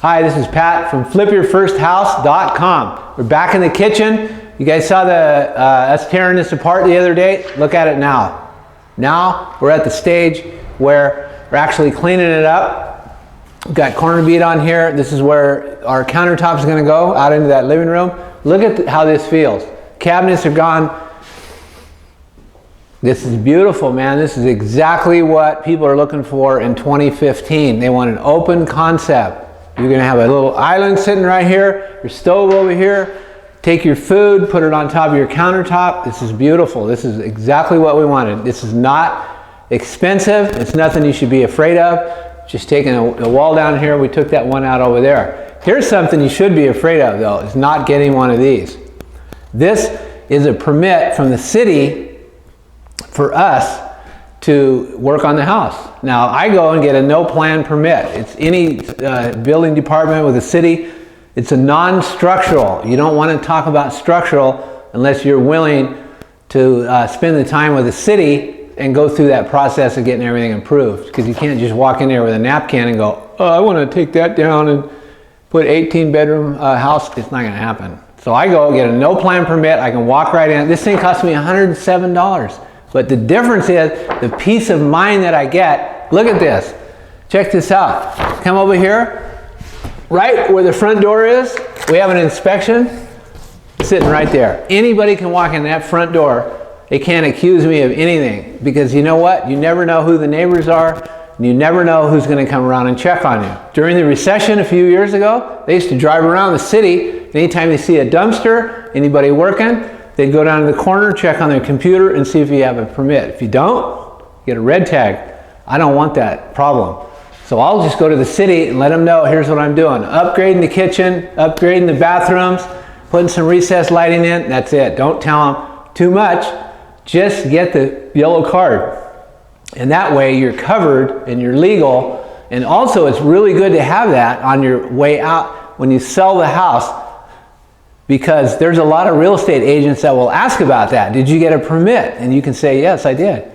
Hi, this is Pat from flipyourfirsthouse.com. We're back in the kitchen. You guys saw us tearing this apart the other day. Look at it now. Now we're at the stage where we're actually cleaning it up. We've got corner bead on here. This is where our countertop is going to go out into that living room. Look at how this feels. Cabinets are gone. This is beautiful, man. This is exactly what people are looking for in 2015. They want an open concept. You're going to have a little island sitting right here, your stove over here. Take your food, put it on top of your countertop. This is beautiful. This is exactly what we wanted. This is not expensive. It's nothing you should be afraid of. Just taking a wall down here, we took that one out over there. Here's something you should be afraid of, though, is not getting one of these. This is a permit from the city for us to work on the house. Now, I go and get a no plan permit. It's any building department with the city. It's a non-structural. You don't want to talk about structural unless you're willing to spend the time with the city and go through that process of getting everything approved. Because you can't just walk in there with a napkin and go, oh, I want to take that down and put 18-bedroom house. It's not going to happen. So I go get a no plan permit. I can walk right in. This thing cost me $107. But the difference is the peace of mind that I get. Look at this. Check this out. Come over here. Right where the front door is, we have an inspection sitting right there. Anybody can walk in that front door. They can't accuse me of anything. Because you know what? You never know who the neighbors are. And you never know who's going to come around and check on you. During the recession a few years ago, they used to drive around the city. Anytime they see a dumpster, anybody working, they'd go down to the corner, check on their computer, and see if you have a permit. If you don't, get a red tag. I don't want that problem. So I'll just go to the city and let them know, here's what I'm doing. Upgrading the kitchen, upgrading the bathrooms, putting some recessed lighting in, that's it. Don't tell them too much. Just get the yellow card. And that way you're covered and you're legal. And also it's really good to have that on your way out when you sell the house, because there's a lot of real estate agents that will ask about that. Did you get a permit? And you can say, yes, I did.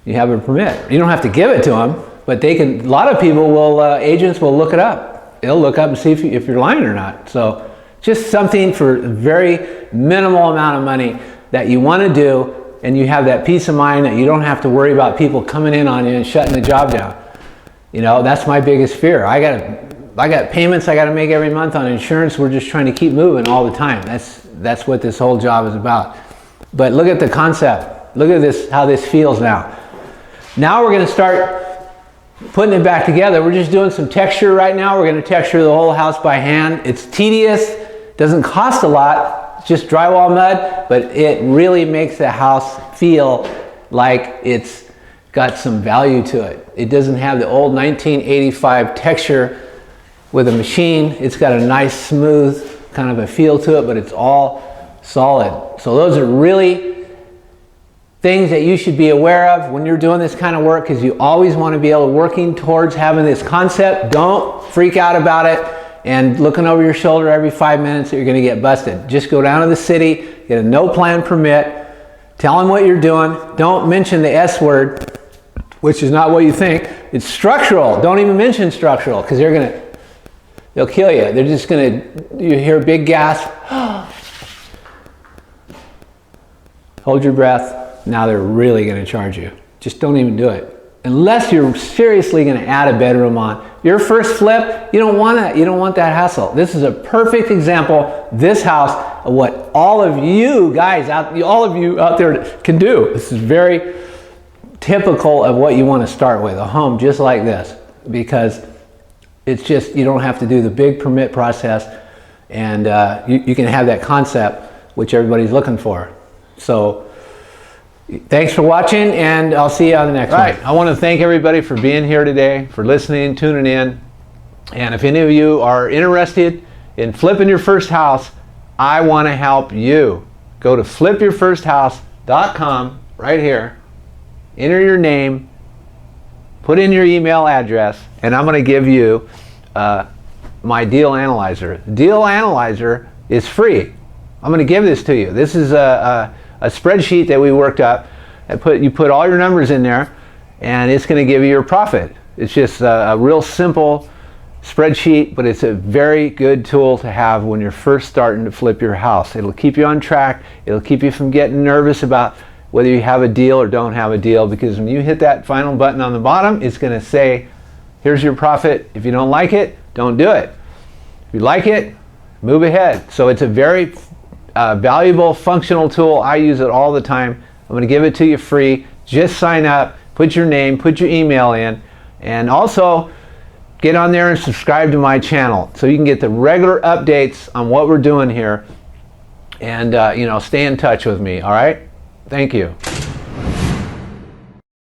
You have a permit. You don't have to give it to them, but they can. A lot of people will, agents will look it up. They'll look up and see if you're lying or not. So just something for a very minimal amount of money that you want to do, and you have that peace of mind that you don't have to worry about people coming in on you and shutting the job down. You know, that's my biggest fear. I got payments I got to make every month on insurance. We're just trying to keep moving all the time. That's what this whole job is about. But look at the concept. Look at this, how this feels now. Now we're going to start putting it back together. We're just doing some texture right now. We're going to texture the whole house by hand. It's tedious. Doesn't cost a lot. It's just drywall mud, but it really makes the house feel like it's got some value to it. It doesn't have the old 1985 texture with a machine. It's got a nice smooth kind of a feel to it, but it's all solid. So those are really things that you should be aware of when you're doing this kind of work, because you always want to be able to working towards having this concept. Don't freak out about it and looking over your shoulder every 5 minutes that you're going to get busted. Just go down to the city, get a no plan permit, tell them what you're doing. Don't mention the S word, which is not what you think. It's structural. Don't even mention structural, because they'll kill you. They're just going to, you hear a big gasp. Hold your breath. Now they're really going to charge you. Just don't even do it. Unless you're seriously going to add a bedroom on. Your first flip, you don't want that. You don't want that hassle. This is a perfect example, this house, of what all of you guys, all of you out there can do. This is very typical of what you want to start with, a home just like this. Because it's just, you don't have to do the big permit process, and you can have that concept which everybody's looking for. So thanks for watching, and I'll see you on the next one. I want to thank everybody for being here today, for listening, tuning in. And if any of you are interested in flipping your first house, I want to help you. Go to flipyourfirsthouse.com right here, enter your name, put in your email address, and I'm going to give you my deal analyzer. Deal analyzer is free. I'm going to give this to you. This is a spreadsheet that we worked up. You put all your numbers in there, and it's going to give you your profit. It's just a real simple spreadsheet, but it's a very good tool to have when you're first starting to flip your house. It'll keep you on track. It'll keep you from getting nervous about whether you have a deal or don't have a deal, because when you hit that final button on the bottom, it's going to say, here's your profit. If you don't like it, don't do it. If you like it, move ahead. So it's a very valuable, functional tool. I use it all the time. I'm going to give it to you free. Just sign up, put your name, put your email in, and also get on there and subscribe to my channel so you can get the regular updates on what we're doing here, and stay in touch with me. All right? Thank you.